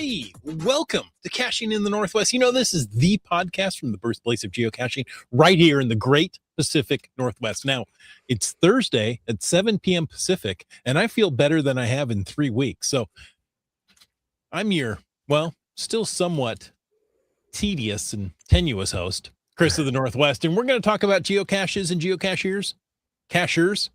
Hey, welcome to Caching in the Northwest. You know, this is the podcast from the birthplace of geocaching right here in the great Pacific Northwest. Now, it's Thursday at 7 p.m. Pacific, and I feel better than I have in 3 weeks. So I'm your, still somewhat tedious and tenuous host, Chris of the Northwest, and we're going to talk about geocaches and geocachers. Cachers.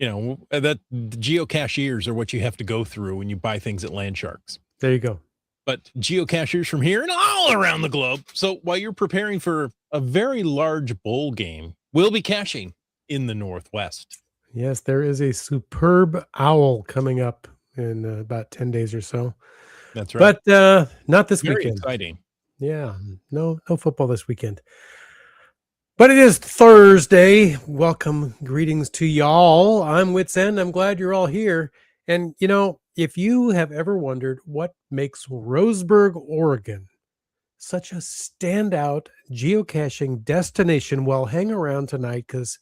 You know, that the geocaches are what you have to go through when you buy things at Land Sharks. There you go. But geocachers from here and all around the globe. So while you're preparing for a very large bowl game, we'll be caching in the Northwest. Yes, there is a superb owl coming up in about 10 days or so. That's right. But not this Very weekend. exciting. Yeah, no football this weekend. But it is Thursday. Welcome, greetings to y'all. I'm Wits End. I'm glad you're all here. And, you know, if you have ever wondered what makes Roseburg, Oregon, such a standout geocaching destination, well, hang around tonight because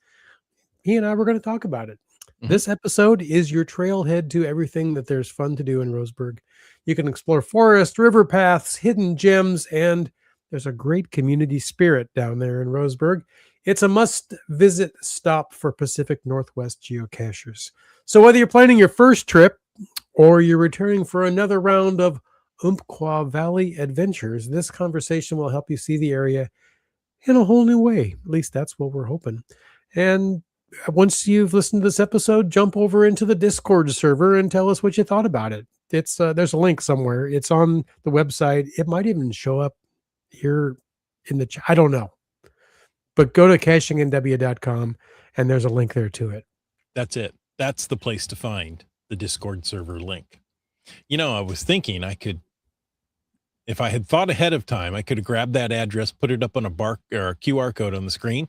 he and I were going to talk about it. Mm-hmm. This episode is your trailhead to everything that there's fun to do in Roseburg. You can explore forest, river paths, hidden gems, and there's a great community spirit down there in Roseburg. It's a must-visit stop for Pacific Northwest geocachers. So whether you're planning your first trip or you're returning for another round of Umpqua Valley adventures, this conversation will help you see the area in a whole new way. At least that's what we're hoping. And once you've listened to this episode, jump over into the Discord server and tell us what you thought about it. It's there's a link somewhere. It's on the website. It might even show up here in the chat. I don't know. But go to cachingNW.com and there's a link there to it. That's it. That's the place to find the Discord server link. You know, I was thinking I could, if I had thought ahead of time, I could have grabbed that address, put it up on a QR code on the screen.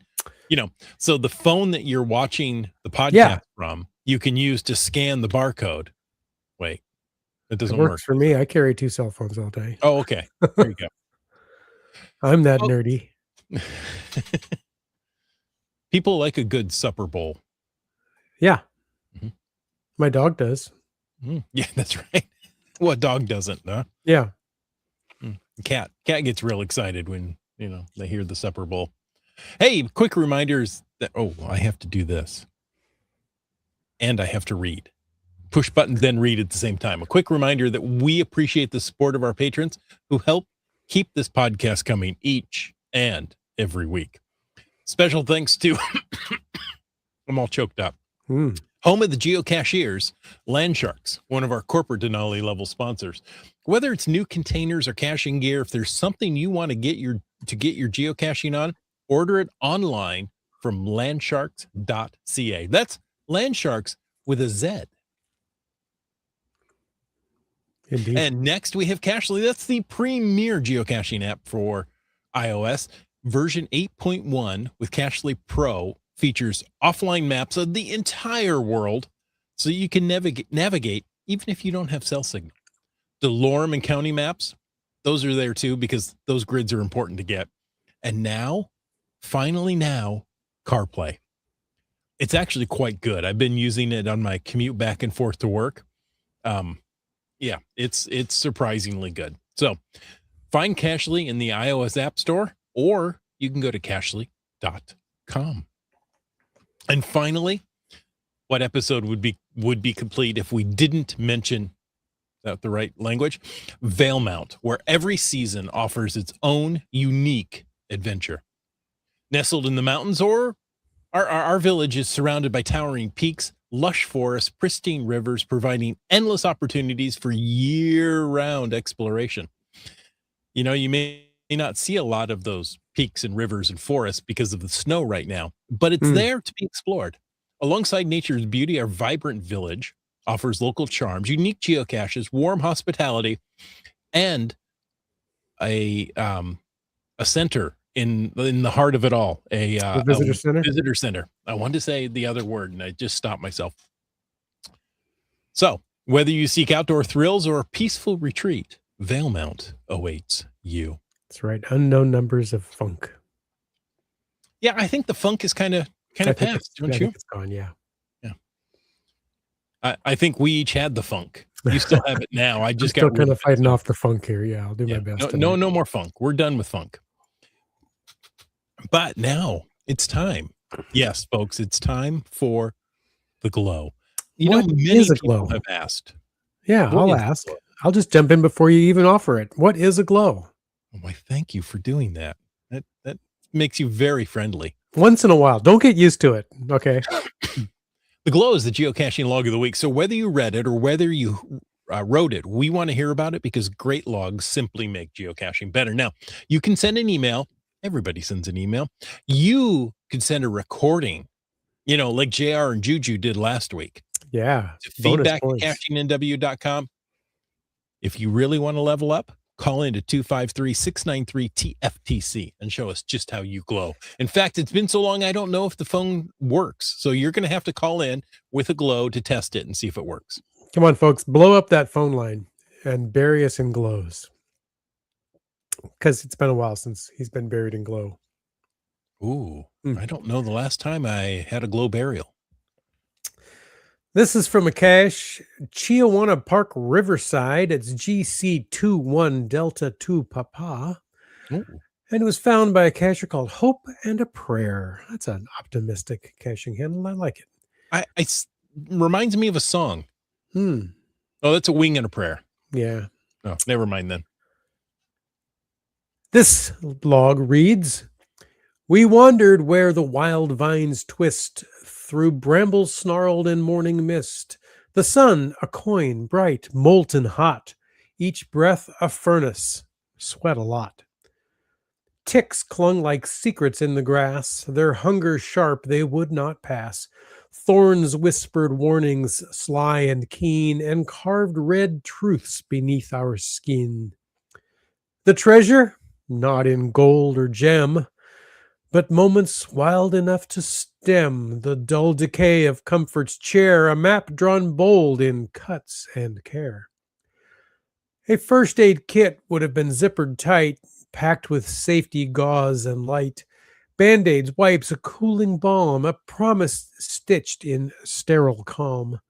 You know, so the phone that you're watching the podcast from, you can use to scan the barcode. Wait, it doesn't work for me. I carry 2 cell phones all day. Oh, okay. There you go. I'm that nerdy. People like a good supper bowl. Yeah. Mm-hmm. My dog does. Mm-hmm. Yeah, that's right. What dog doesn't, huh? Yeah. Cat gets real excited when, you know, they hear the supper bowl. Hey, quick reminders that, I have to do this. And I have to read. Push buttons, then read at the same time. A quick reminder that we appreciate the support of our patrons who help keep this podcast coming each and every week. Special thanks to, I'm all choked up. Home of the geocachers, Land Sharks, one of our corporate Denali level sponsors. Whether it's new containers or caching gear, if there's something you want to get your geocaching on, order it online from landsharks.ca. That's Landsharks with a Z. Indeed. And next we have Cachly. That's the premier geocaching app for iOS. Version 8.1 with Cachly Pro features offline maps of the entire world so you can navigate even if you don't have cell signal. The Lorem and county maps, those are there too because those grids are important to get. And now, finally now, CarPlay. It's actually quite good. I've been using it on my commute back and forth to work. Yeah, it's surprisingly good. So find Cachly in the iOS App Store, or you can go to cachly.com. And finally, what episode would be complete if we didn't mention, that the right language, Valemount, where every season offers its own unique adventure. Nestled in the mountains, or our village is surrounded by towering peaks, lush forests, pristine rivers, providing endless opportunities for year-round exploration. You know, you may not see a lot of those peaks and rivers and forests because of the snow right now, but it's there to be explored. Alongside nature's beauty, our vibrant village offers local charms, unique geocaches, warm hospitality, and a center in the heart of it all, a visitor center. I wanted to say the other word and I just stopped myself. So whether you seek outdoor thrills or a peaceful retreat, Valemount awaits you. That's right. Unknown numbers of funk. Yeah, I think the funk is kind of past, don't you? It's gone, yeah. I think we each had the funk. You still have it now. I I'm just still got rid kind of of it. fighting So, off the funk here. Yeah, I'll do my yeah, best no, tonight. no more funk. We're done with funk. But now it's time. Yes, folks, it's time for the glow. What Many is a people glow? have asked, Yeah, what I'll is the ask. glow? I'll just jump in before you even offer it. What is a glow? Oh, why, thank you for doing that. That makes you very friendly. Once in a while. Don't get used to it. Okay. The glow is the geocaching log of the week. So whether you read it or whether you wrote it, we want to hear about it because great logs simply make geocaching better. Now, you can send an email. Everybody sends an email. You can send a recording, like JR and Juju did last week, Yeah. to Bonus feedback at points. cachingnw.com. If you really want to level up, call into 253-693-TFTC and show us just how you glow. In fact, it's been so long, I don't know if the phone works. So you're going to have to call in with a glow to test it and see if it works. Come on, folks. Blow up that phone line and bury us in glows. Because it's been a while since he's been buried in glow. Ooh, I don't know the last time I had a glow burial. This is from a cache, Chiawana Park, Riverside. It's GC21 Delta 2 Papa. Ooh. And it was found by a cacher called Hope and a Prayer. That's an optimistic caching handle. I like it. Reminds me of a song. Oh, that's a wing and a prayer. Yeah. Oh, never mind then. This log reads, we wandered where the wild vines twist, through brambles snarled in morning mist. The sun, a coin, bright, molten hot. Each breath a furnace. Sweat a lot. Ticks clung like secrets in the grass. Their hunger sharp, they would not pass. Thorns whispered warnings, sly and keen, and carved red truths beneath our skin. The treasure, not in gold or gem, but moments wild enough to stem the dull decay of comfort's chair, a map drawn bold in cuts and care. A first aid kit would have been zippered tight, packed with safety gauze and light. Band-aids, wipes, a cooling balm, a promise stitched in sterile calm.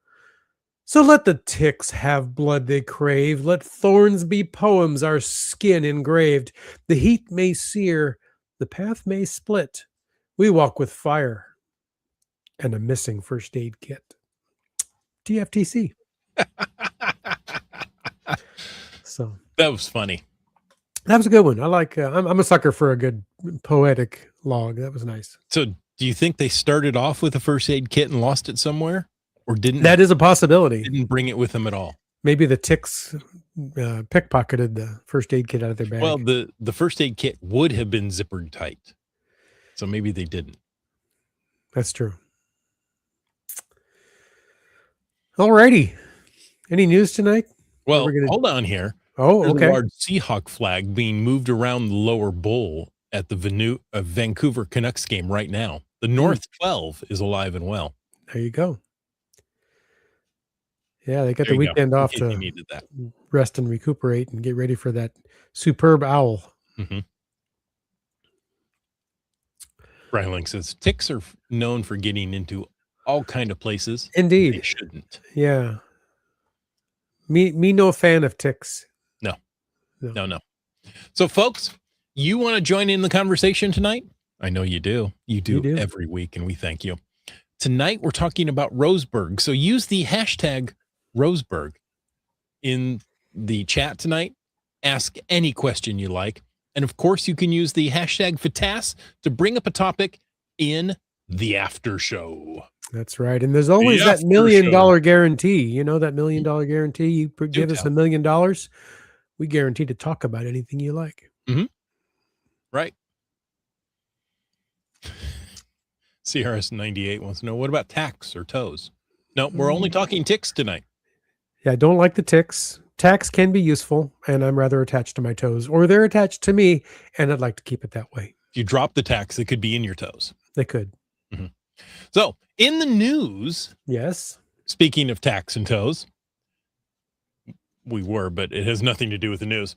So let the ticks have blood they crave. Let thorns be poems, our skin engraved. The heat may sear, the path may split. We walk with fire and a missing first aid kit. TFTC. So that was funny. That was a good one. I like. I'm a sucker for a good poetic log. That was nice. So, do you think they started off with a first aid kit and lost it somewhere, or didn't? That is a possibility. Didn't bring it with them at all. Maybe the ticks pickpocketed the first aid kit out of their bag. Well, the first aid kit would have been zippered tight, so maybe they didn't. That's true. Alrighty. Any news tonight? Well, hold on here. Oh, There's okay. a large Seahawk flag being moved around the lower bowl at the Vancouver Canucks game right now. The North 12 is alive and well. There you go. Yeah, they got the weekend off to rest and recuperate and get ready for that superb owl. Mm-hmm. Brian Link says ticks are known for getting into all kind of places. Indeed. They shouldn't. Yeah. Me no fan of ticks. No. So, folks, you want to join in the conversation tonight? I know you do. You do every week, and we thank you. Tonight, we're talking about Roseburg. So use the hashtag Roseburg in the chat tonight. Ask any question you like. And, of course, you can use the hashtag FATAS to bring up a topic in the after show. That's right. And there's always that $1 million guarantee. You know that $1 million guarantee? You give us $1 million, we guarantee to talk about anything you like. Mm-hmm. Right. CRS98 wants to know, what about tacks or toes? No, we're only talking ticks tonight. Yeah, I don't like the ticks. Tacks can be useful, and I'm rather attached to my toes, or they're attached to me, and I'd like to keep it that way. If you drop the tacks, it could be in your toes. They could. Mm-hmm. So, in the news, yes. Speaking of tacks and toes, but it has nothing to do with the news.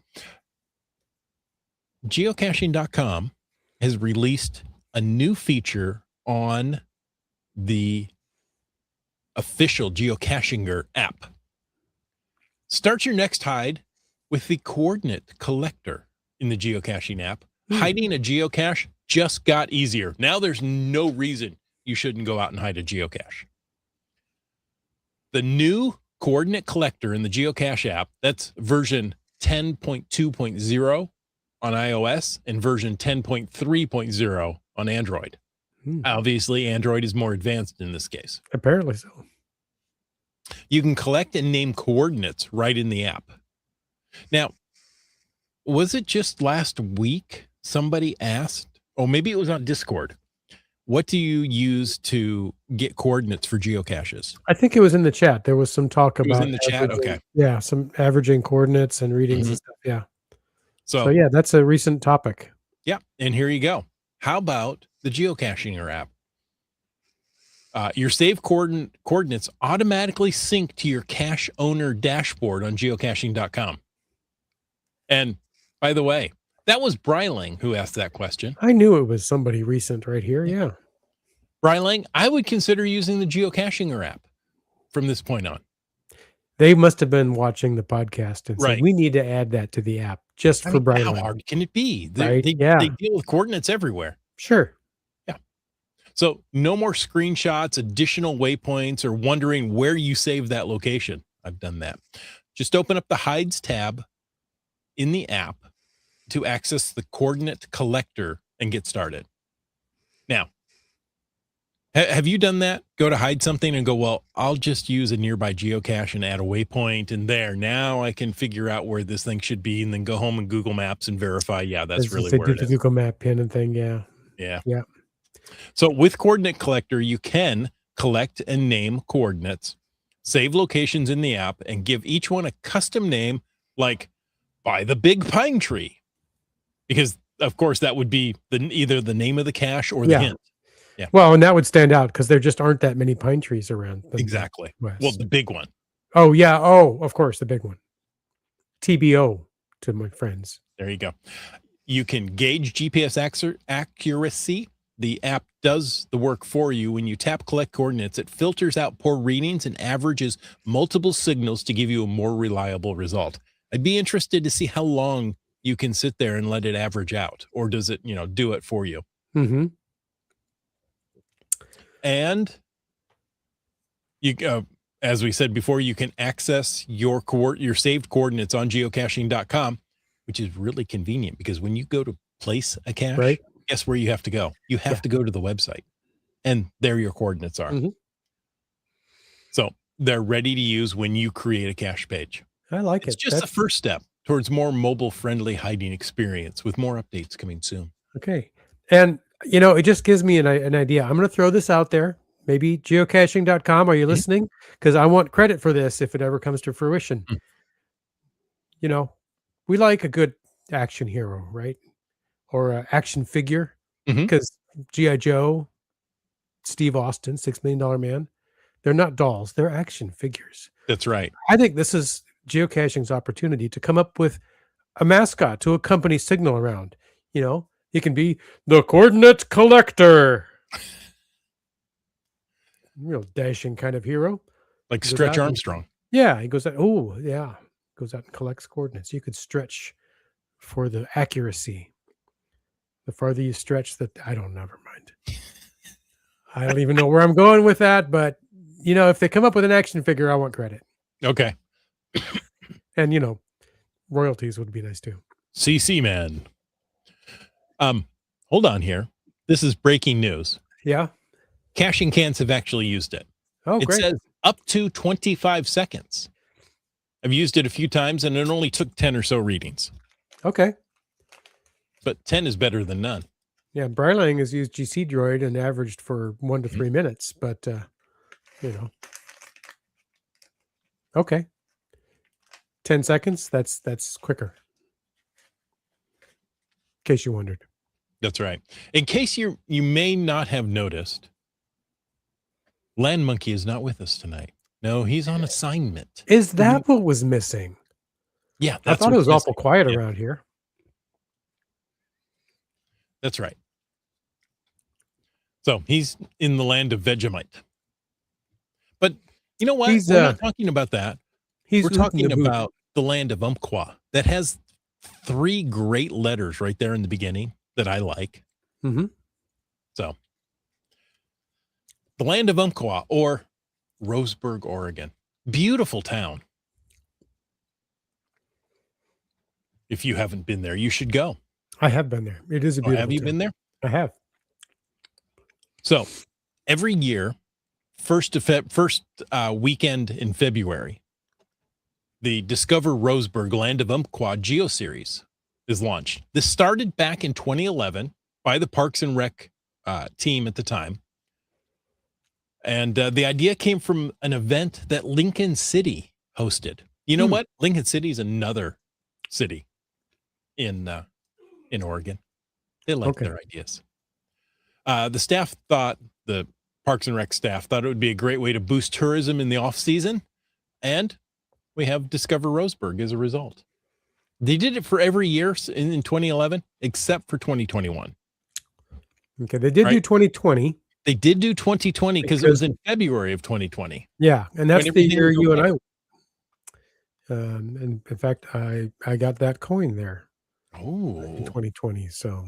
Geocaching.com has released a new feature on the official Geocachinger app. Start your next hide with the coordinate collector in the geocaching app. Hiding a geocache just got easier. Now there's no reason you shouldn't go out and hide a geocache. The new coordinate collector in the geocache app, that's version 10.2.0 on iOS and version 10.3.0 on Android. Obviously, Android is more advanced in this case. Apparently so. You can collect and name coordinates right in the app. Now, was it just last week somebody asked, or maybe it was on Discord, what do you use to get coordinates for geocaches? I think it was in the chat. There was some talk about in the chat. Okay. Yeah, some averaging coordinates and readings and stuff. Yeah. So yeah, that's a recent topic. Yeah. And here you go. How about the geocaching app? Your saved coordinates automatically sync to your cache owner dashboard on geocaching.com. And by the way, that was Bryling who asked that question. I knew it was somebody recent right here. Yeah. Bryling, I would consider using the geocaching app from this point on. They must have been watching the podcast and said, Right. we need to add that to the app just for Bryling. How hard can it be? Right? They deal with coordinates everywhere. Sure. Yeah. So no more screenshots, additional waypoints, or wondering where you saved that location. I've done that. Just open up the Hides tab in the app to access the coordinate collector and get started. Now, have you done that? Go to hide something and go, well, I'll just use a nearby geocache and add a waypoint, and there, now I can figure out where this thing should be, and then go home and Google Maps and verify, yeah, that's really where it is. The Google Map pin and thing, yeah. Yeah. Yeah. So with Coordinate Collector, you can collect and name coordinates, save locations in the app, and give each one a custom name like by the big pine tree. Because, of course, that would be either the name of the cache or the hint. Yeah. Well, and that would stand out because there just aren't that many pine trees around. Exactly. West. Well, the big one. Oh, yeah. Oh, of course, the big one. TBO to my friends. There you go. You can gauge GPS accuracy. The app does the work for you. When you tap collect coordinates, it filters out poor readings and averages multiple signals to give you a more reliable result. I'd be interested to see how long you can sit there and let it average out, or does it, do it for you? Mm-hmm. And you, as we said before, you can access your saved coordinates on geocaching.com, which is really convenient because when you go to place a cache, guess where you have to go? You have to go to the website, and there your coordinates are. Mm-hmm. So they're ready to use when you create a cache page. I like it. It's just the first step towards more mobile-friendly hiding experience, with more updates coming soon. Okay. And, it just gives me an idea. I'm going to throw this out there. Maybe geocaching.com. Are you listening? Because I want credit for this if it ever comes to fruition. We like a good action hero, right? Or an action figure. Because G.I. Joe, Steve Austin, $6 Million Man, they're not dolls. They're action figures. That's right. I think this is geocaching's opportunity to come up with a mascot to accompany Signal around. It can be the coordinate collector. Real dashing kind of hero. Like Stretch Armstrong. Yeah, he goes out. Oh, yeah. Goes out and collects coordinates. You could stretch for the accuracy. The farther you stretch, I don't, never mind. I don't even know where I'm going with that, but if they come up with an action figure, I want credit. Okay. And royalties would be nice too. CC man. Hold on here. This is breaking news. Yeah. Caching cans have actually used it. Oh, great. It says up to 25 seconds. I've used it a few times and it only took 10 or so readings. Okay. But 10 is better than none. Yeah. Bryling has used GC Droid and averaged for 1 to 3 minutes, but okay. 10 seconds. That's quicker. In case you wondered. That's right. In case you may not have noticed, Land Monkey is not with us tonight. No, he's on assignment. Is that what was missing? Yeah. I thought it was awful quiet around here. That's right. So he's in the land of Vegemite. But you know what? We're not talking about that. He's We're hooting the talking boot. about the land of Umpqua that has 3 great letters right there in the beginning that I like. Mm-hmm. So, the land of Umpqua, or Roseburg, Oregon. Beautiful town. If you haven't been there, you should go. I have been there. It is a Oh, beautiful have you town. been there? I have. So, every year, first weekend in February, the Discover Roseburg Land of Umpqua Geo Series is launched. This started back in 2011 by the Parks and Rec team at the time. And the idea came from an event that Lincoln City hosted. You know what? Lincoln City is another city in Oregon. They like their ideas. The staff thought, the Parks and Rec staff thought it would be a great way to boost tourism in the off season, and we have Discover Roseburg as a result. They did it for every year in 2011, except for 2021. Okay, they did do 2020. They did do 2020 because it was in February of 2020. Yeah, and that's the year you and I. And in fact, I got that coin there. Oh, in 2020. So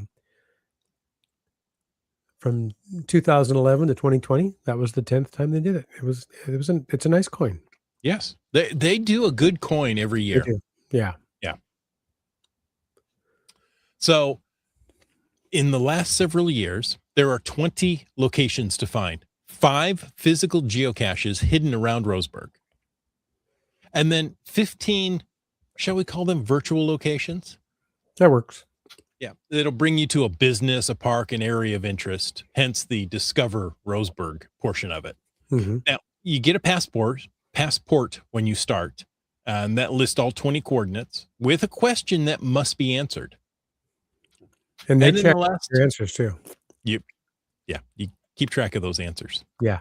from 2011 to 2020, that was the 10th time they did it. It's a nice coin. Yes, they do a good coin every year. They do. Yeah. So, in the last several years, there are 20 locations to find, 5 physical geocaches hidden around Roseburg, and then 15, shall we call them virtual locations? That works. Yeah, it'll bring you to a business, a park, an area of interest, hence the Discover Roseburg portion of it. Mm-hmm. Now, you get a passport when you start, and that lists all 20 coordinates with a question that must be answered. And they check your answers too. You keep track of those answers. Yeah.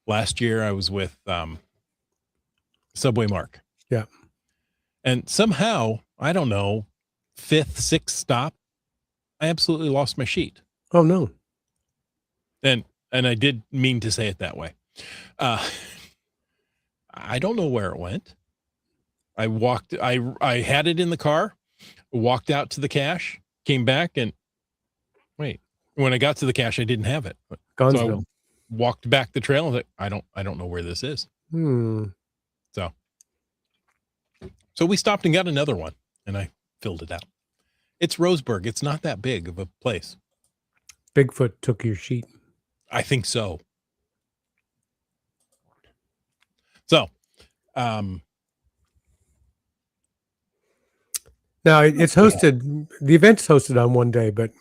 Last year I was with Subway Mark. Yeah. And somehow, I don't know, 5th, 6th stop, I absolutely lost my sheet. Oh no. And I did mean to say it that way. I don't know where it went. I had it in the car, walked out to the cache, came back, and wait, when I got to the cache, I didn't have it. Gonzville. So I walked back the trail and was like, I don't know where this is. So we stopped and got another one, and I filled it out. It's Roseburg. It's not that big of a place. Bigfoot took your sheet. I think so. So, now it's hosted. The event's hosted on one day, but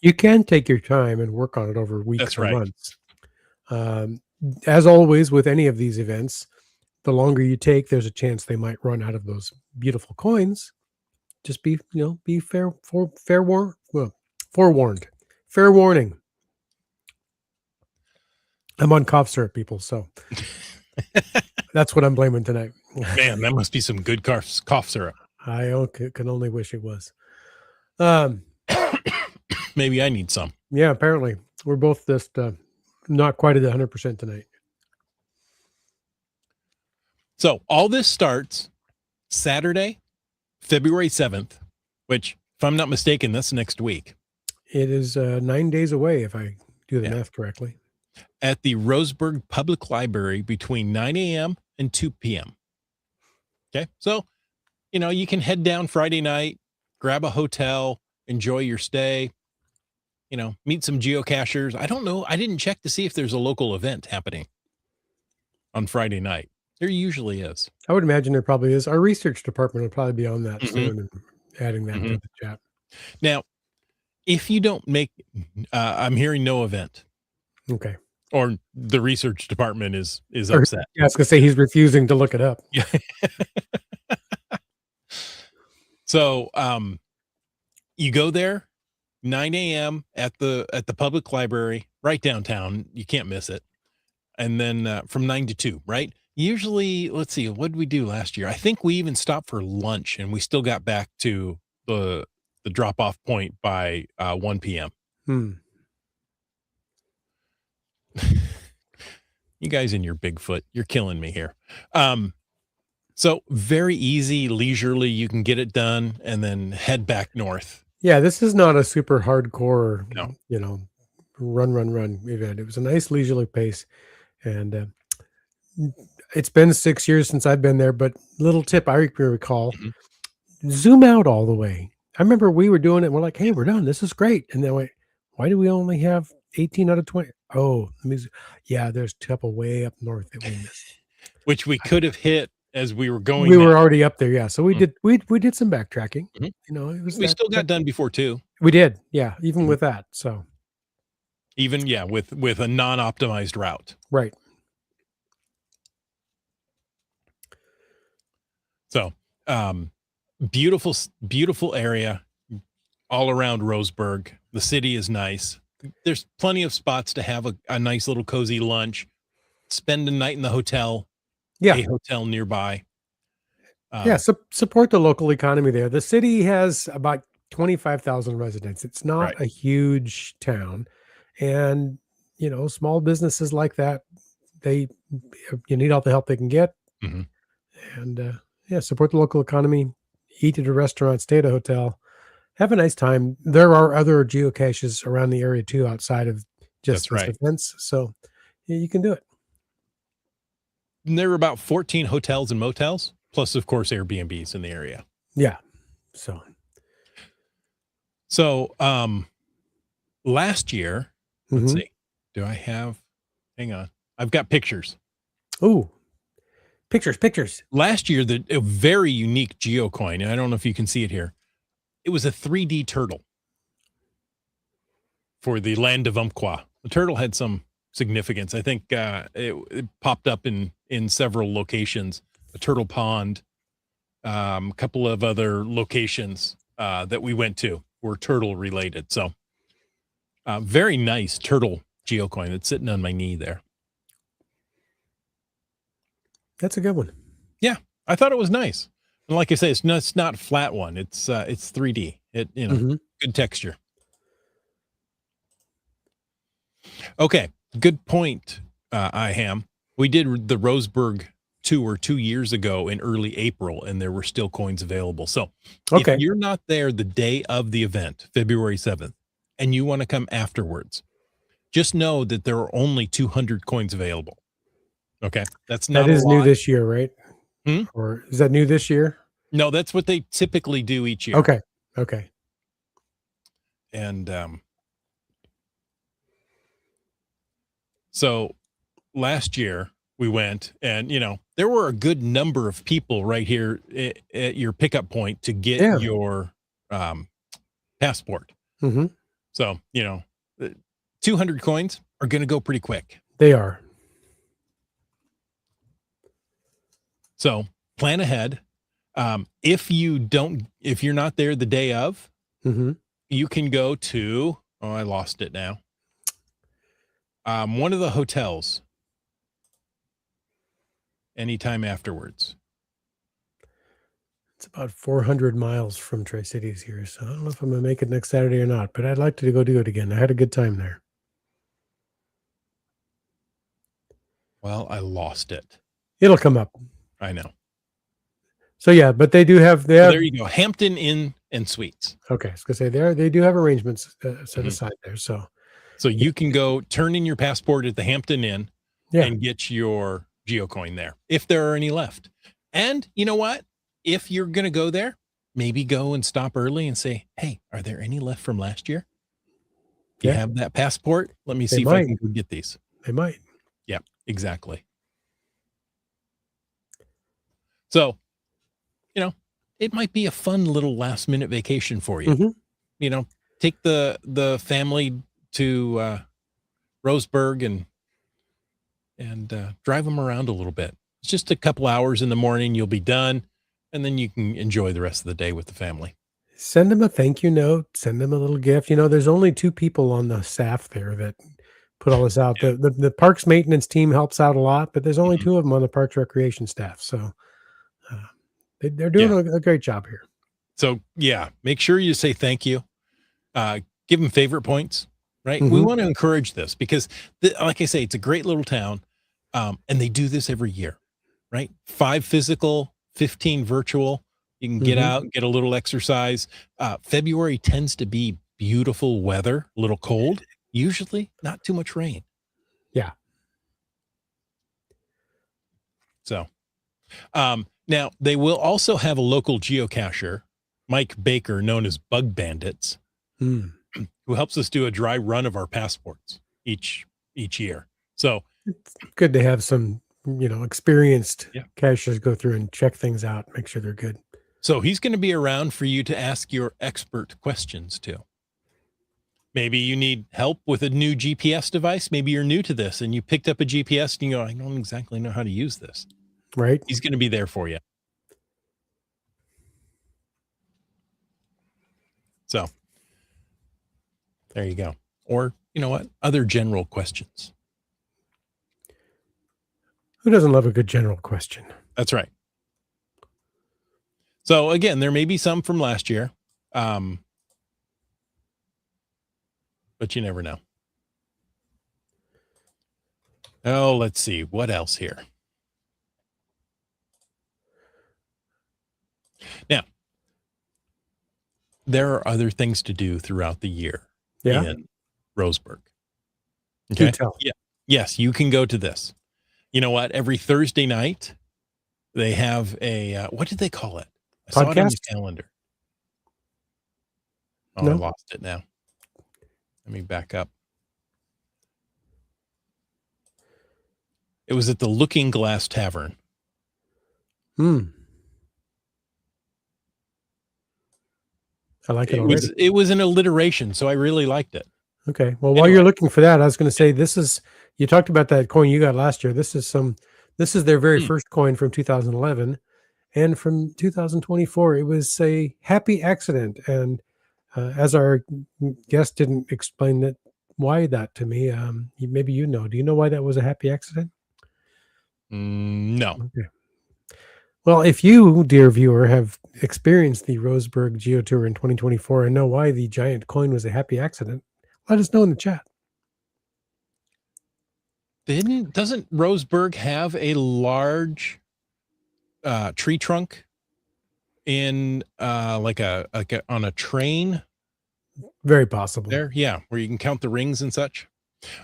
you can take your time and work on it over weeks or months. As always with any of these events, the longer you take, there's a chance they might run out of those beautiful coins. Just be forewarned. Fair warning. I'm on cough syrup, people, so that's what I'm blaming tonight. Man, that must be some good cough syrup. I can only wish it was. Maybe I need some. Yeah, apparently we're both just not quite at 100% tonight. So all this starts Saturday, February 7th, which, if I'm not mistaken, that's next week. It is 9 days away, if I do the math correctly. At the Roseburg Public Library between 9 a.m. and 2 p.m. Okay, so, you can head down Friday night, grab a hotel, enjoy your stay, meet some geocachers. I don't know. I didn't check to see if there's a local event happening on Friday night. There usually is. I would imagine there probably is. Our research department will probably be on that soon and adding that to the chat. Now, if you don't make, I'm hearing no event. Okay. Or the research department is upset. Yeah, I was going to say he's refusing to look it up. Yeah. So, you go there, 9 a.m. at the public library, right downtown. You can't miss it. And then from 9 to 2, right? Usually, let's see, what did we do last year? I think we even stopped for lunch, and we still got back to the drop-off point by 1 p.m. You guys and your Bigfoot, you're killing me here. So very easy, leisurely. You can get it done and then head back north. Yeah, this is not a super hardcore, No. run event. It was a nice leisurely pace, and it's been 6 years since I've been there. But little tip I recall: Mhm. zoom out all the way. I remember we were doing it. And we're like, "Hey, we're done. This is great." And then wait, why do we only have 18 out of 20? Oh, yeah, there's a couple way up north that we missed. Which we could have hit as we were going We that. were already up there, yeah. So we Mm. did some backtracking. Mhm. It was We that, still got done before too. we did, yeah. Even Mhm. with that, so Even yeah, with a non-optimized route. right. So beautiful area all around Roseburg. The city is nice. There's plenty of spots to have a nice little cozy lunch, spend a night in the hotel, Yeah, a hotel nearby. yeah. Support the local economy there. The city has about 25,000 residents. It's Right. not a huge town, and small businesses like that, they you need all the help they can get, Mhm. and yeah, support the local economy. Eat at a restaurant, stay at a hotel, have a nice time. There are other geocaches around the area too, outside of just That's this right. events. So yeah, you can do it. And there were about 14 hotels and motels, plus of course Airbnbs in the area. Yeah. So So last year, let's hmm see. Do I have hang on. I've got pictures. ooh, pictures. Last year, a very unique geocoin, and I don't know if you can see it here. It was a 3D turtle for the land of Umpqua. The turtle had some significance. I think it popped up in several locations. A turtle pond, a couple of other locations that we went to were turtle related. So very nice turtle geocoin. It's sitting on my knee there. That's a good one. Yeah, I thought it was nice. And like I say, it's not a flat one. It's 3D. It hmm good texture. Okay, good point, IHAM. We did the Roseburg tour 2 years ago in early April, and there were still coins available. So if Okay. you're not there the day of the event, February 7th, and you want to come afterwards, just know that there are only 200 coins available. Okay, that's That not a is new lot. this year, right? Hmm? Or is that new this year? No, that's what they typically do each year. Okay. Okay. And so last year we went and there were a good number of people right here at your pickup point to get Yeah. your um, passport. hmm So 200 coins are going to go pretty quick. They are. So plan ahead. If you're not there the day of, hmm you can go to, oh, I lost it now, one of the hotels anytime afterwards. It's about 400 miles from Tri Cities here, so I don't know if I'm gonna make it next Saturday or not, but I'd like to go do it again. I had a good time there. Well, I lost it. It'll come up. I know. So yeah, but they So have there you go. Hampton Inn and Suites. okay. I was gonna say they do have arrangements set Mhm. aside there. So So you can go turn in your passport at the Hampton Inn yeah, and get your geocoin there if there are any left. And you know what? If you're going to go there, maybe go and stop early and say, "Hey, are there any left from last year? If you yeah, have that passport, let me they see if I might, can go get these." they might. Yeah, exactly. So, you know, it might be a fun little last minute vacation for you. hmm You know, take the family to Roseburg and drive them around a little bit. It's just a couple hours in the morning. You'll be done, and then you can enjoy the rest of the day with the family. Send them a thank you note. Send them a little gift. There's only two people on the staff there that put all this out. Yeah. The parks maintenance team helps out a lot, but there's only Mhm. two of them on the parks recreation staff. So uh, they're doing Yeah. a great job here. So yeah, make sure you say thank you. Give them favorite points. Right. We hmm want to encourage this because, like I say, it's a great little town, and they do this every year. Right. 5 physical 15 virtual. You can get out, get a little exercise. February tends to be beautiful weather, a little cold, usually not too much rain. Yeah. So, now they will also have a local geocacher, Mike Baker, known as Bug Bandits, who helps us do a dry run of our passports each year. So it's good to have some, experienced Yeah. cachers go through and check things out, make sure they're good. So he's going to be around for you to ask your expert questions to. Maybe you need help with a new GPS device. Maybe you're new to this and you picked up a GPS and you go, I don't exactly know how to use this. Right. He's going to be there for you. So there you go. Or, you know what? Other general questions. Who doesn't love a good general question? That's right. So again, there may be some from last year. But you never know. Oh, let's see. What else here? Now, there are other things to do throughout the year in Roseburg. Okay. Yeah. Yes, you can go to this. You know what? Every Thursday night, they have a, what did they call it? I saw it on the calendar. Oh, no? I lost it now. Let me back up. It was at the Looking Glass Tavern. I like it already. It was an alliteration, so I really liked it. Okay. Well, while you're looking for that, I was going to say, you talked about that coin you got last year. This is their very first coin from 2011. And from 2024, it was a happy accident. And as our guest didn't explain why that to me, maybe do you know why that was a happy accident? No. Okay. Well, if you, dear viewer, have experienced the Roseburg Geo Tour in 2024 and know why the giant coin was a happy accident, let us know in the chat. Doesn't Roseburg have a large tree trunk in like on a train? Very possible. There, yeah, where you can count the rings and such.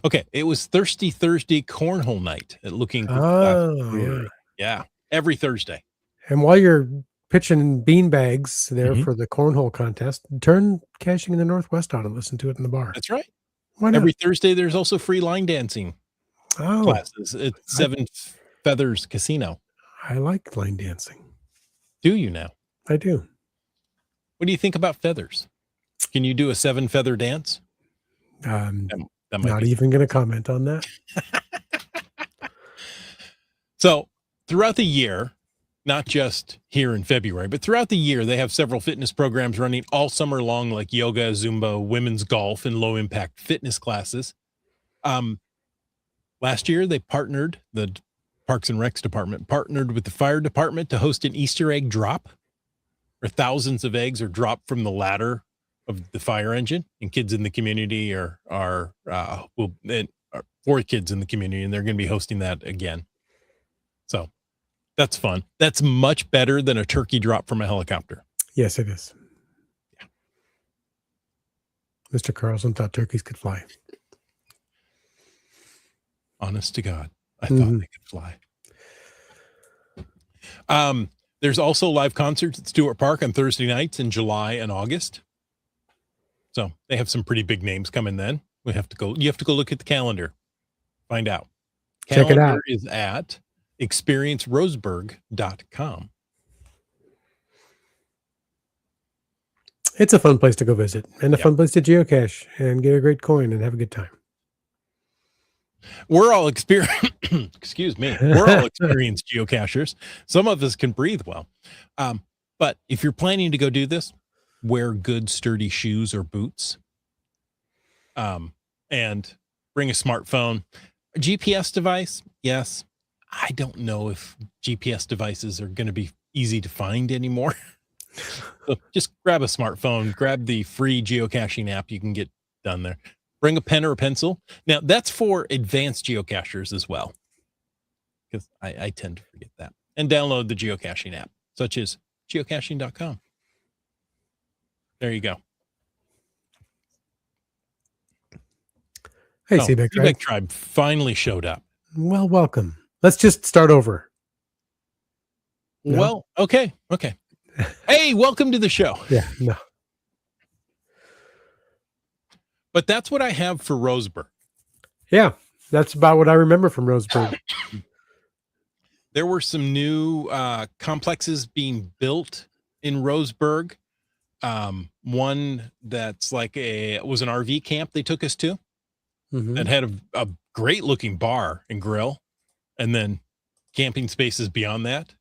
Okay, it was Thirsty Thursday Cornhole Night at Looking Glass. Yeah, every Thursday. And while you're pitching beanbags there for the cornhole contest, turn Caching in the Northwest on and listen to it in the bar. That's right. Why not? Every Thursday, there's also free line dancing classes at Seven Feathers Casino. I like line dancing. Do you now? I do. What do you think about feathers? Can you do a 7-feather dance? Not even going to comment on that. So throughout the year, not just here in February, but throughout the year, they have several fitness programs running all summer long, like yoga, Zumba, women's golf, and low impact fitness classes. Last year, the Parks and Recs department partnered with the fire department to host an Easter egg drop, where thousands of eggs are dropped from the ladder of the fire engine, and kids in the community are for kids in the community, and they're going to be hosting that again. So that's fun. That's much better than a turkey drop from a helicopter. Yes, it is. Yeah. Mr. Carlson thought turkeys could fly. Honest to God, I thought they could fly. There's also live concerts at Stewart Park on Thursday nights in July and August. So they have some pretty big names coming then. You have to go look at the calendar. Find out. Check it out. Is at experienceroseburg.com. It's a fun place to go visit and a fun place to geocache and get a great coin and have a good time. We're all excuse me. We're all experienced geocachers. Some of us can breathe well. But if you're planning to go do this, wear good sturdy shoes or boots. And bring a smartphone. A GPS device, yes. I don't know if GPS devices are going to be easy to find anymore. So just grab a smartphone, grab the free geocaching app you can get done there. Bring a pen or a pencil. Now, that's for advanced geocachers as well, because I tend to forget that. And download the geocaching app. such as geocaching.com. There you go. Hey, Seabeck Tribe. Seabeck Tribe finally showed up. Well, welcome. Let's just start over. No? Well, okay. Hey, welcome to the show. Yeah, no. But that's what I have for Roseburg. Yeah, that's about what I remember from Roseburg. There were some new complexes being built in Roseburg. One that's like was an RV camp they took us to that had a great looking bar and grill, and then camping spaces beyond that.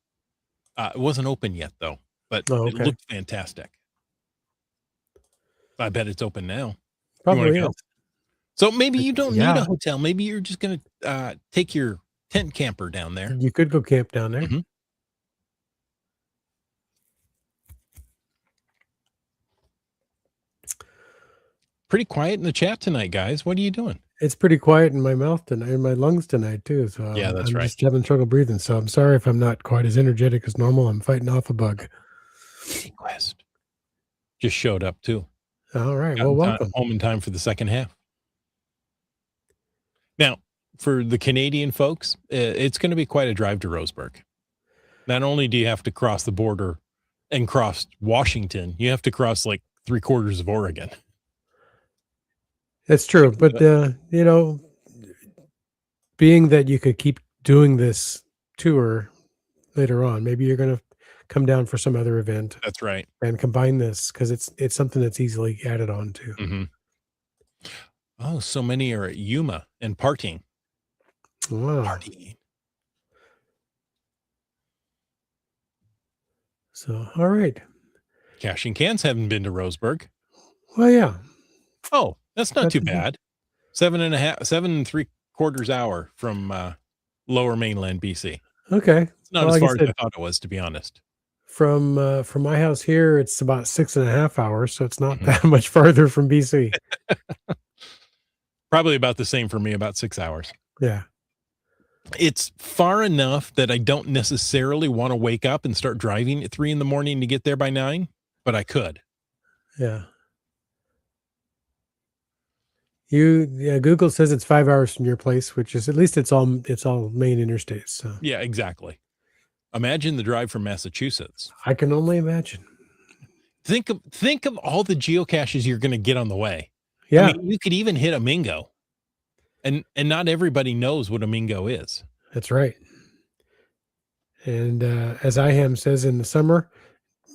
It wasn't open yet though, but it looked fantastic. I bet it's open now. Probably is. So maybe you don't need a hotel. Maybe you're just going to take your tent camper down there. You could go camp down there. Mm-hmm. Pretty quiet in the chat tonight, guys. What are you doing? It's pretty quiet in my mouth tonight, in my lungs tonight too. So yeah, that's I'm right. just having trouble breathing. So I'm sorry if I'm not quite as energetic as normal. I'm fighting off a bug. Quest just showed up too. All right. Well, welcome. Home in time for the second half. Now, for the Canadian folks, it's going to be quite a drive to Roseburg. Not only do you have to cross the border and cross Washington, you have to cross like 3/4 of Oregon. That's true. But, being that you could keep doing this tour later on, maybe you're going to come down for some other event. That's right. And combine this because it's something that's easily added on to. Mm-hmm. Oh, so many are at Yuma and partying. Wow. Partying. So, all right. Caching Cans haven't been to Roseburg. Well, yeah. Oh, that's not too bad. 7 3/4 hour from lower mainland BC. Okay. It's not as far as I thought it was, to be honest. From my house here, it's about 6.5 hours, so it's not that much farther from BC. Probably about the same for me, about 6 hours. Yeah. It's far enough that I don't necessarily want to wake up and start driving at 3 a.m. to get there by 9, but I could. Yeah. Google says it's 5 hours from your place, which is at least it's all main interstates. So yeah, exactly. Imagine the drive from Massachusetts. I can only imagine. Think of all the geocaches you're going to get on the way. Yeah. I mean, you could even hit a Mingo. And not everybody knows what a Mingo is. That's right. And as IHAM says, in the summer,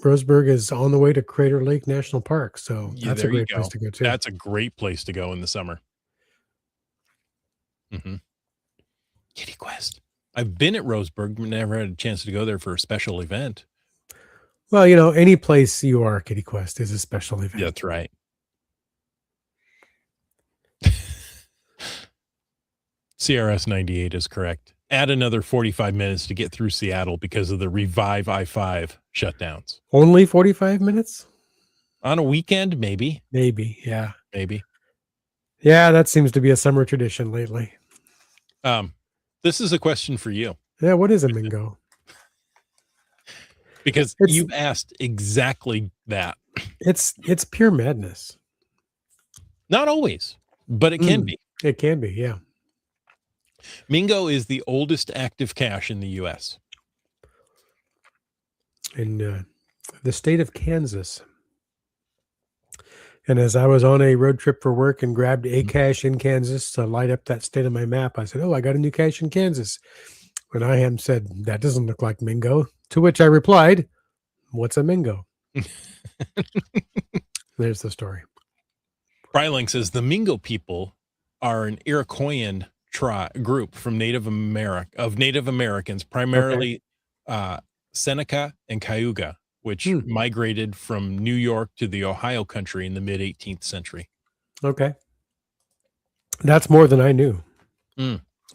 Roseburg is on the way to Crater Lake National Park. So that's a great place to go too. That's a great place to go in the summer. Mm-hmm. Kitty Quest. I've been at Roseburg, but never had a chance to go there for a special event. Well, any place you are, Kitty Quest is a special event. That's right. CRS 98 is correct. Add another 45 minutes to get through Seattle because of the Revive I-5 shutdowns. Only 45 minutes? On a weekend, maybe. Maybe, yeah. Maybe. Yeah, that seems to be a summer tradition lately. This is a question for you. Yeah, what is a Mingo? Because you've asked exactly that. It's pure madness. Not always, but it can be. It can be, yeah. Mingo is the oldest active cache in the U.S. In the state of Kansas. And as I was on a road trip for work and grabbed a cache in Kansas to light up that state on my map, I said, I got a new cache in Kansas. And IHAM said, that doesn't look like Mingo. To which I replied, what's a Mingo? There's the story. Bryling says the Mingo people are an Iroquoian group from Native Americans, primarily Seneca and Cayuga, which migrated from New York to the Ohio country in the mid 18th century. Okay. That's more than I knew.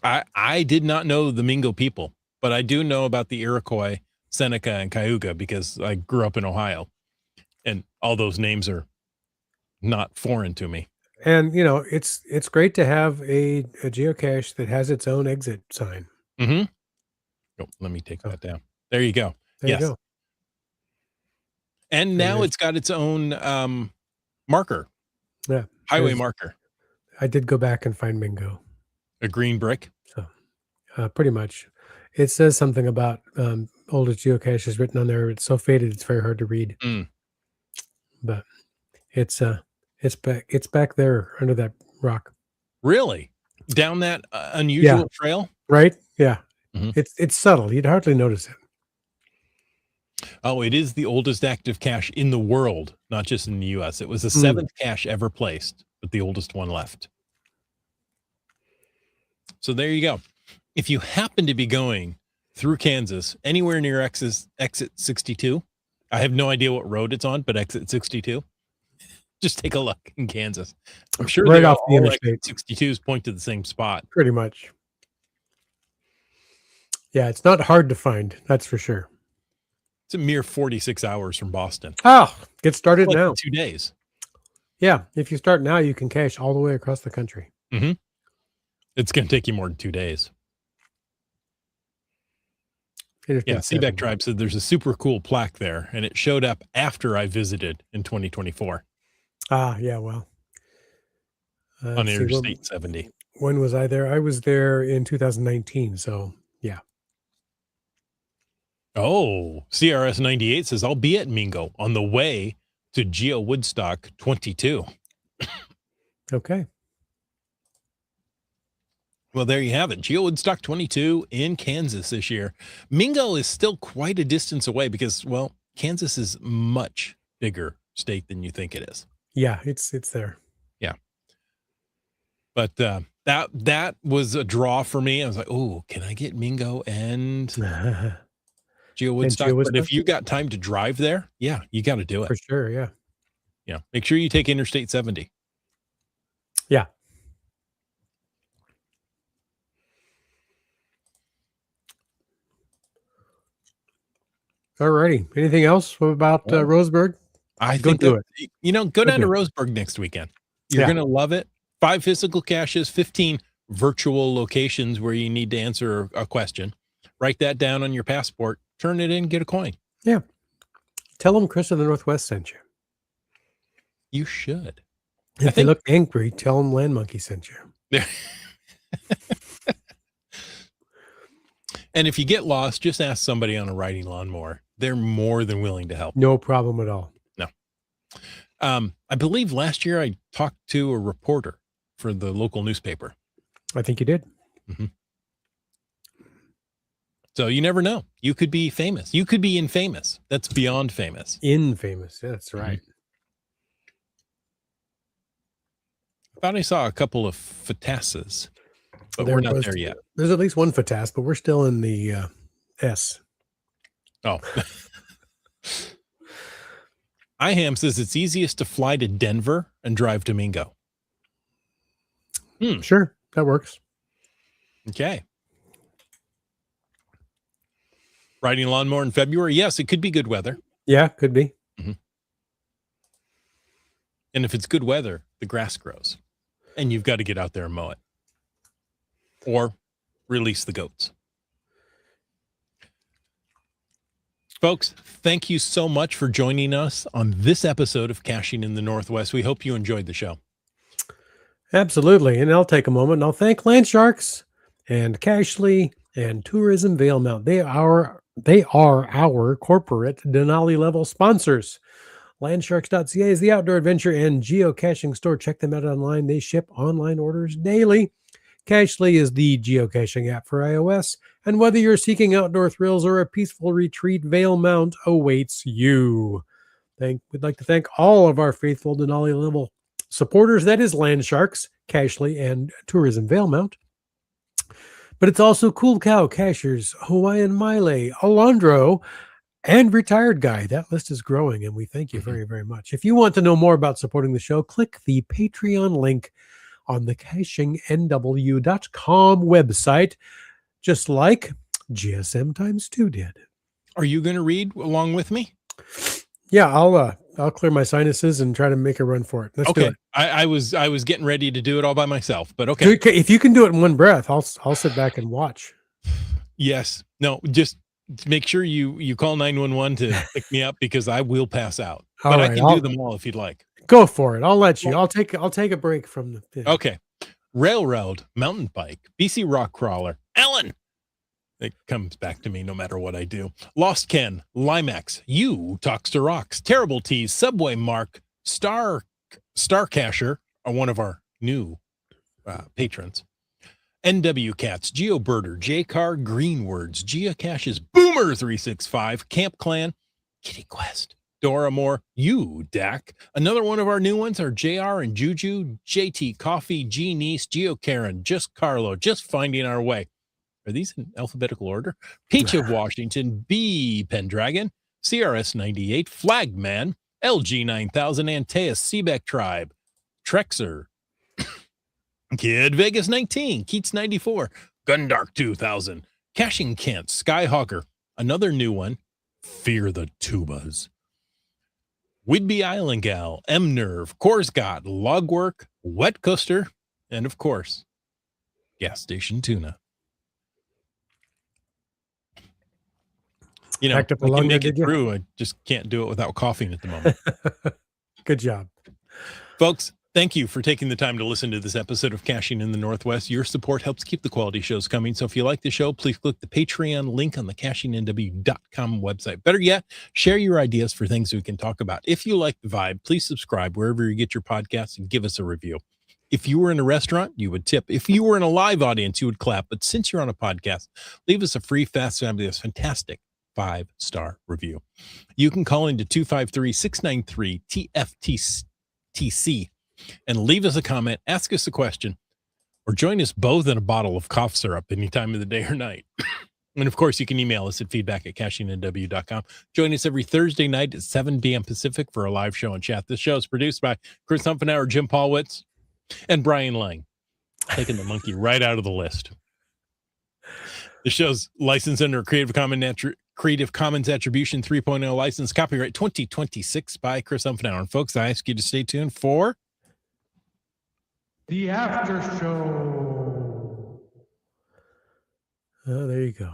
I did not know the Mingo people, but I do know about the Iroquois, Seneca, and Cayuga because I grew up in Ohio, and all those names are not foreign to me. And, it's great to have a geocache that has its own exit sign. Mm-hmm. Oh, let me take that down. There you go. There you go. And now it's got its own marker. Yeah. Highway marker. I did go back and find Mingo. A green brick. So pretty much. It says something about oldest geocaches written on there. It's so faded it's very hard to read. But it's back there under that rock. Really? Down that unusual trail? Right? Yeah. It's subtle. You'd hardly notice it. Oh, it is the oldest active cache in the world, not just in the US. It was the 7th cache ever placed, but the oldest one left. So there you go. If you happen to be going through Kansas, anywhere near exit 62, I have no idea what road it's on, but exit 62, just take a look in Kansas. I'm sure right off the interstate. 62s point to the same spot. Pretty much. Yeah, it's not hard to find. That's for sure. It's a mere 46 hours from Boston. Oh, get started now. 2 days. Yeah, if you start now, you can cache all the way across the country. It's going to take you more than 2 days. Yeah, Seabeck Tribe said there's a super cool plaque there, and it showed up after I visited in 2024. Ah, yeah, well. On Interstate 70. When was I there? I was there in 2019, so yeah. Oh, CRS 98 says, I'll be at Mingo on the way to Geo Woodstock 22. Okay. Well, there you have it. Geo Woodstock 22 in Kansas this year. Mingo is still quite a distance away because, well, Kansas is much bigger state than you think it is. Yeah, it's there. Yeah. But that was a draw for me. I was like, oh, can I get Mingo and Geo Woodstock? But if you got time to drive there, yeah, you got to do it. For sure, yeah. Yeah. Make sure you take Interstate 70. Yeah. All righty. Anything else? What about Roseburg? I think go down to Roseburg next weekend. You're going to love it. 5 physical caches, 15 virtual locations where you need to answer a question. Write that down on your passport, turn it in, get a coin. Yeah. Tell them Chris of the Northwest sent you. You should. If they look angry, tell them Land Monkey sent you. And if you get lost, just ask somebody on a riding lawnmower. They're more than willing to help. No problem at all. No. I believe last year I talked to a reporter for the local newspaper. I think you did. So you never know. You could be famous. You could be infamous. That's beyond famous. Infamous. That's right. I thought I saw a couple of FATASs, but we're not there yet. There's at least one FATAS, but we're still in the S. Oh. IHAM says it's easiest to fly to Denver and drive to Mingo. Sure, that works. Okay. Riding a lawnmower in February? Yes, it could be good weather. Yeah, could be. And if it's good weather, the grass grows. And you've got to get out there and mow it. Or release the goats. Folks, thank you so much for joining us on this episode of Caching in the Northwest. We hope you enjoyed the show. Absolutely. And I'll take a moment and I'll thank Land Sharks and Cashly and Tourism Valemount. They are our corporate Denali level sponsors. Landsharks.ca is the outdoor adventure and geocaching store. Check them out online. They ship online orders daily. Cashly is the geocaching app for iOS. And whether you're seeking outdoor thrills or a peaceful retreat, Valemount awaits you. We'd like to thank all of our faithful Denali level supporters. That is Landsharks, Cashly, and Tourism Valemount. But it's also Cool Cow, Cachers, Hawaiian Maile, Alondro, and Retired Guy. That list is growing, and we thank you very, very much. If you want to know more about supporting the show, click the Patreon link on the CachingNW.com website, just like GSM times 2 did. Are you going to read along with me? Yeah, I'll clear my sinuses and try to make a run for it. Let's do it. I was getting ready to do it all by myself, but okay. If you can do it in one breath, I'll sit back and watch. Yes. No, just make sure you call 911 to pick me up because I will pass out. All But I right, can do them all if you'd like. go for it. I'll let you. I'll take a break from the. Okay. Railroad, mountain bike, BC rock crawler, Ellen. It comes back to me no matter what I do. Lost Ken, Limax, You Talks to Rocks, Terrible Tees, Subway Mark, Starcasher are one of our new patrons. NW Cats, GeoBirder, JCar, Greenwords, Geocaches, Boomer365, Camp Clan, Kitty Quest, Dora Moore, You Dak. Another one of our new ones are JR and Juju, JT Coffee, G Niece, Geo Karen, Just Carlo, Just Finding Our Way. Are these in alphabetical order? Peach of Washington, B Pendragon, CRS 98, Flagman, LG 9000, Antaeus, Seebeck Tribe, Trexer, Kid Vegas 19, Keats 94, Gundark 2000, Caching Kent, Skyhawker, another new one, Fear the Tubas, Whidbey Island Gal, M Nerve, Korsgott, Logwork, Wet Custer, and of course, Gas Station Tuna. You know, I can make it through. I just can't do it without coughing at the moment. Good job. Folks, thank you for taking the time to listen to this episode of Caching in the Northwest. Your support helps keep the quality shows coming. So if you like the show, please click the Patreon link on the CachingNW.com website. Better yet, share your ideas for things we can talk about. If you like the vibe, please subscribe wherever you get your podcasts and give us a review. If you were in a restaurant, you would tip. If you were in a live audience, you would clap. But since you're on a podcast, leave us a free, fast, fabulous, fantastic 5-star review. You can call into 253-693-TFTC and leave us a comment, ask us a question, or join us both in a bottle of cough syrup any time of the day or night. And of course, you can email us at feedback@cachingnw.com. Join us every Thursday night at 7 p.m. Pacific for a live show and chat. This show is produced by Chris Humphenauer, Jim Paulwitz, and Brian Lang, taking the monkey right out of the list. The show's licensed under Creative Commons Attribution 3.0 license, copyright 2026 by Chris Humphenauer. And folks, I ask you to stay tuned for the after show. Oh, there you go.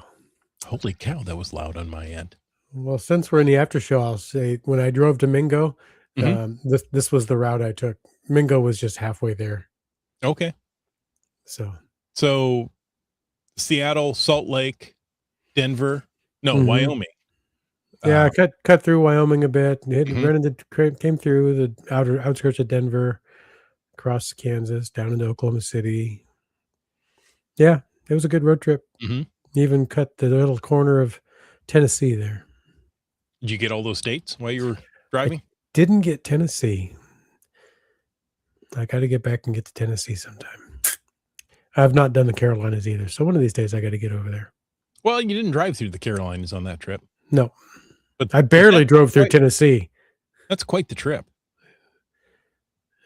Holy cow, that was loud on my end. Well, since we're in the after show, I'll say when I drove to Mingo, this was the route I took. Mingo was just halfway there. Okay. So Seattle, Salt Lake, Denver, Wyoming. Yeah, I cut through Wyoming a bit. Came through the outskirts of Denver, across Kansas, down into Oklahoma City. Yeah, it was a good road trip. Even cut the little corner of Tennessee there. Did you get all those states while you were driving? I didn't get Tennessee. I got to get back and get to Tennessee sometime. I've not done the Carolinas either. So one of these days I got to get over there. Well, you didn't drive through the Carolinas on that trip. No, but I barely drove through Tennessee. That's quite the trip.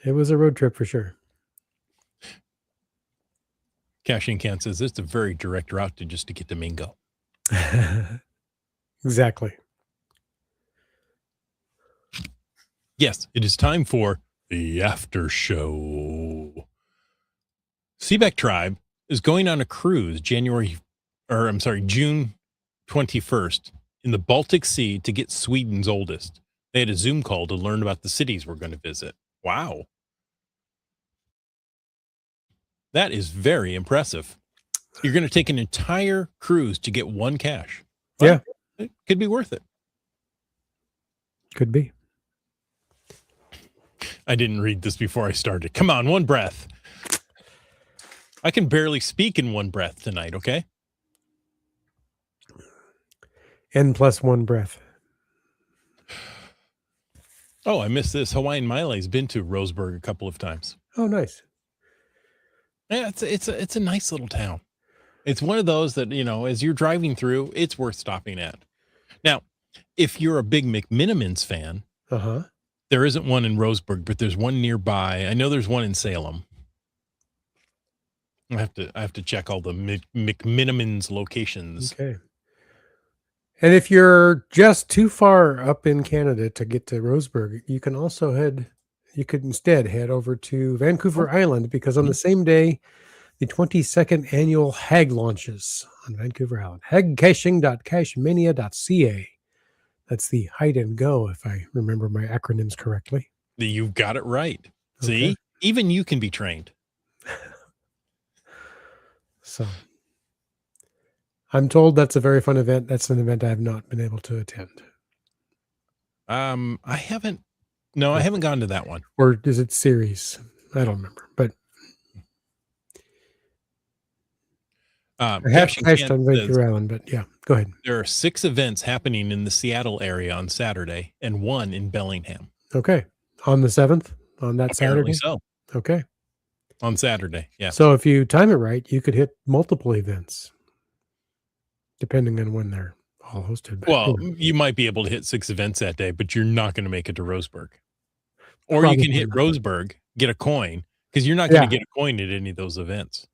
It was a road trip for sure. Caching Can says it's a very direct route to get to Mingo. Exactly. Yes, it is time for the after show. Seebeck Tribe is going on a cruise June 21st in the Baltic Sea to get Sweden's oldest. They had a Zoom call to learn about the cities we're going to visit. Wow. That is very impressive. You're going to take an entire cruise to get one cache. Well, yeah. It could be worth it. Could be. I didn't read this before I started. Come on, one breath. I can barely speak in one breath tonight, okay? N plus one breath. Oh, I missed this. Hawaiian Mile's been to Roseburg a couple of times. Oh, nice. Yeah, it's a nice little town. It's one of those that, as you're driving through, it's worth stopping at. Now, if you're a big McMinimans fan, there isn't one in Roseburg, but there's one nearby. I know there's one in Salem. I have to check all the McMinimans locations. Okay. And if you're just too far up in Canada to get to Roseburg, you can also instead head over to Vancouver Island, because on the same day the 22nd annual Hag launches on Vancouver Island. Hagcaching.cachemania.ca. That's the hide and go, if I remember my acronyms correctly. You've got it right. Okay. See, even you can be trained. So I'm told that's a very fun event. That's an event I have not been able to attend. I haven't gone to that one. Or is it series? I don't remember, but I have cached on Vancouver Island, but yeah, go ahead. There are 6 events happening in the Seattle area on Saturday and 1 in Bellingham. Okay. On the 7th, on that Apparently Saturday? so. Okay. On Saturday, yeah. So if you time it right, you could hit multiple events, depending on when they're all hosted. Well, you might be able to hit 6 events that day, but you're not going to make it to Roseburg. Or Probably you can hit not. Roseburg, get a coin, because you're not going to get a coin at any of those events.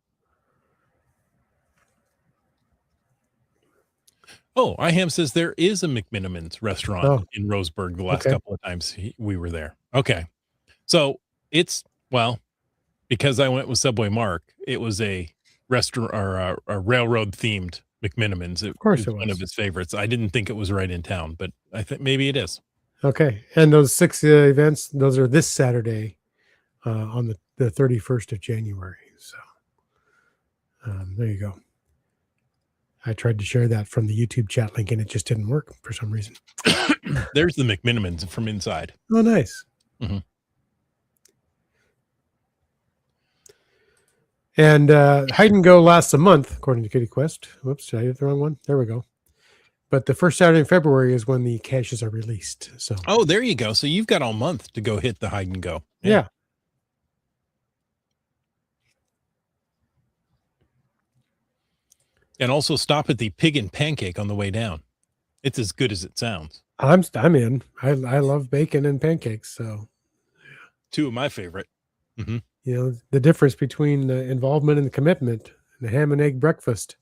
Oh, IHAM says there is a McMinimans restaurant in Roseburg the last couple of times we were there. Okay. So it's, well, because I went with Subway Mark, it was a restaurant or a railroad themed McMinimans. Of course, it was one of his favorites. I didn't think it was right in town, but I think maybe it is. Okay. And those 6 events, those are this Saturday on the 31st of January. So there you go. I tried to share that from the YouTube chat link and it just didn't work for some reason. There's the McMinimans from inside. Oh, nice. Mm-hmm. And hide and go lasts a month, according to Kitty Quest. Whoops, did I hit the wrong one? There we go. But the first Saturday in February is when the caches are released. So, oh, there you go. So you've got all month to go hit the hide and go. Yeah. And also stop at the Pig and Pancake on the way down. It's as good as it sounds. I'm in. I love bacon and pancakes. So 2 of my favorite. Mm-hmm. You know, the difference between the involvement and the commitment. The ham and egg breakfast.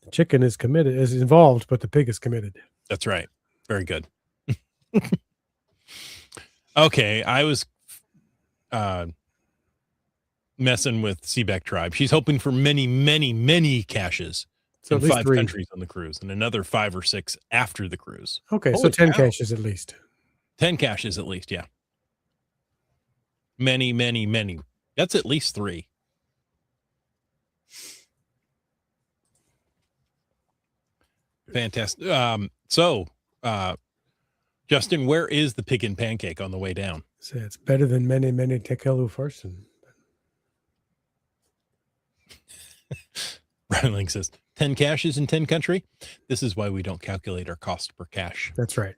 The chicken is involved, but the pig is committed. That's right. Very good. Okay. I was messing with Seabeck Tribe. She's hoping for many, many, many caches in 5 countries on the cruise and another 5 or 6 after the cruise. Okay. Holy so 10 caches at least. 10 caches at least. Yeah. Many, many, many. That's at least 3. Fantastic. Justin, where is the Pig and Pancake on the way down? So it's better than many, many tekelu farsen. Brian says 10 caches in 10 country. This is why we don't calculate our cost per cache. That's right.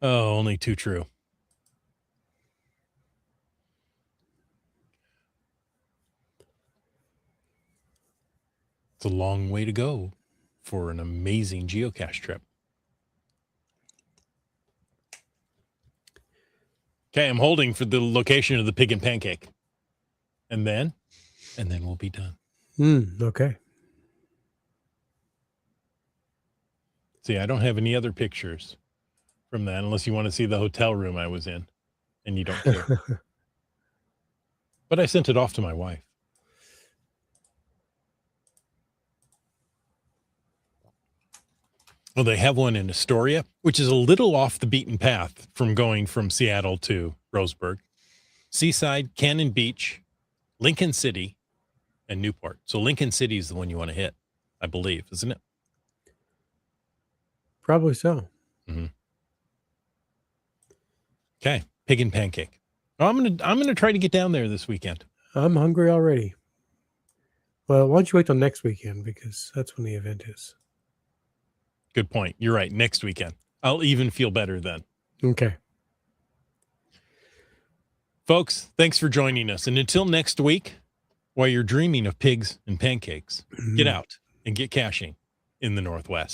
Oh, only too true. It's a long way to go for an amazing geocache trip. Okay, I'm holding for the location of the Pig and Pancake. And then we'll be done. Okay. See, I don't have any other pictures from that unless you want to see the hotel room I was in and you don't care. But I sent it off to my wife. Well, they have one in Astoria, which is a little off the beaten path from going from Seattle to Roseburg. Seaside, Cannon Beach, Lincoln City, and Newport. So Lincoln City is the one you want to hit, I believe, isn't it? Probably so. Mm-hmm. Okay, Pig and Pancake. Oh, I'm gonna try to get down there this weekend. I'm hungry already. Well, why don't you wait till next weekend because that's when the event is. Good point. You're right. Next weekend. I'll even feel better then. Okay. Folks, thanks for joining us. And until next week, while you're dreaming of pigs and pancakes, get out and get caching in the Northwest.